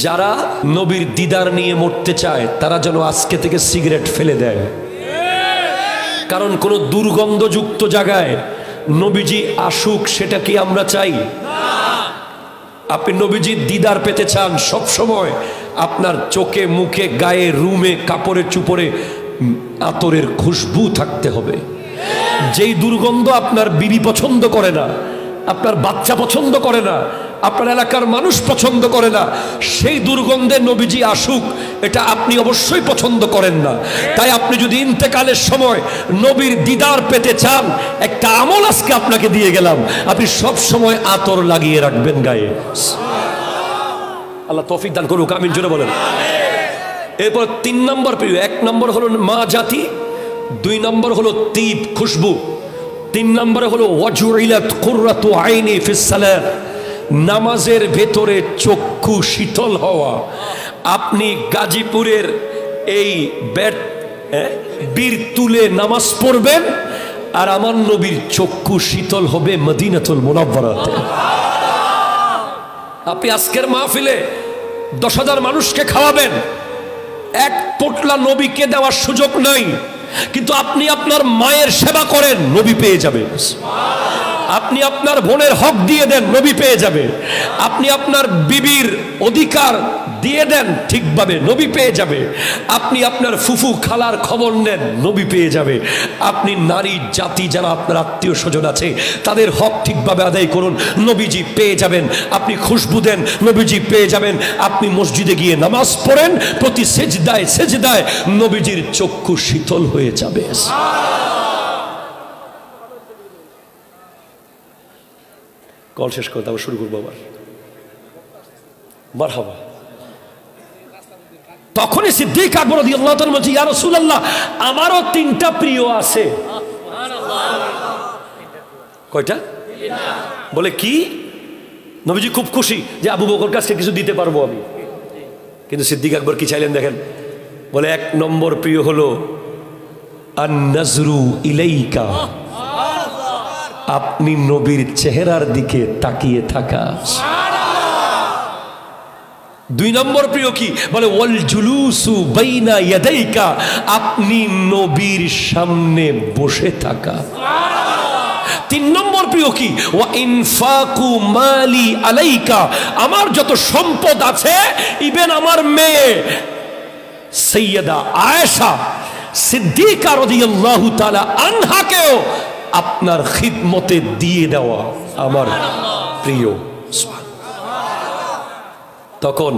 যারা নবীর দিদার নিয়ে মরতে চায় তারা যেন আজকে থেকে সিগারেট ফেলে দেয়, কারণ কোন দুর্গন্ধযুক্ত জায়গায় নবীজি আসুক সেটা কি আমরা চাই? আপনি নবীজির দিদার পেতে চান, সব সময় আপনার চোখে মুখে গায়ে রুমে কাপড়ে চুপড়ে আতরের খুশবু থাকতে হবে। যেই দুর্গন্ধ আপনার বিবি পছন্দ করে না, আপনার বাচ্চা পছন্দ করে না, আপনার এলাকার মানুষ পছন্দ করে না, সেই দুর্গন্ধে নবীজি আসুক এটা আপনি অবশ্যই পছন্দ করেন না। তাই আপনি যদি ইন্তেকালের সময় নবীর দিদার পেতে চান, একটা আমল আজকে আপনাকে দিয়ে গেলাম, আপনি সব সময় আতর লাগিয়ে রাখবেন গায়ে। আল্লাহ তৌফিক দান করুক, আমিন জোরে বলেন। এরপর 3 নম্বর প্রিয়, 1 নম্বর হলো মা জাতি, 2 নম্বর হলো তিব খুশবু, 3 নম্বরে হলো ওয়াজুইলাত কুররাতু আইনি ফিস সালাত, নামাজের ভেতরে চক্ষু শীতল হওয়া। আপনি গাজীপুরের এই বীর তুলে নামাজ পড়বেন আর আমার নবীর চক্ষু শীতল হবে মদিনাতুল মুনাওয়ারাতে। আপনি আজকের মাহফিলে 10,000 মানুষকে খাওয়াবেন, এক পোটলা নবীকে দেওয়ার সুযোগ নাই, কিন্তু আপনি আপনার মায়ের সেবা করেন, নবী পেয়ে যাবে। আপনি আপনার বোনের হক দিয়ে দেন, নবী পেয়ে যাবে। আপনি আপনার বিবির অধিকার দিয়ে দেন ঠিকভাবে, নবী পেয়ে যাবে। আপনি আপনার ফুফু খালার খবর নেন, নবী পেয়ে যাবে। আপনি নারী জাতি যারা আপনার আত্মীয় স্বজন আছে তাদের হক ঠিকভাবে আদায় করুন, নবীজি পেয়ে যাবেন। আপনি খুশবু দেন, নবীজি পেয়ে যাবেন। আপনি মসজিদে গিয়ে নামাজ পড়েন, প্রতি সেজদায় সেজদায় নবীজির চক্ষু শীতল হয়ে যাবে। কল শেষ করে তারপর শুরু করবো আবার। মারহাবা। তখনই সিদ্দিক আকবর রাদিয়াল্লাহু তাআলা বলছে, ইয়া রাসূলুল্লাহ, আমারও 3টা প্রিয় আছে। কয়টা? বলে কি? নবীজি খুব খুশি যে আবু বকর কাছে কিছু দিতে পারবো আমি। কিন্তু সিদ্দিক আকবর কি চাইলেন দেখেন, বলে 1 নম্বর প্রিয় হলো আন-নাজরু ইলাইকা, আপনি নবীর চেহারার দিকে তাকিয়ে থাকা। 2 নম্বর প্রিয় কি? বলে ওয়াল জুলুসু বাইনা ইয়াদাইকা, আপনি নবীর সামনে বসে থাকা। 3 নম্বর প্রিয় কি? ওয়া ইনফাকু মালি আলাইকা, আমার যত সম্পদ আছে, ইভেন আমার মেয়ে সাইয়্যিদা আয়েশা সিদ্দিকা রাদিয়াল্লাহু তাআলা আনহাকেও আপনার খিদমতে দিয়ে দেওয়া আমার প্রিয়। তখন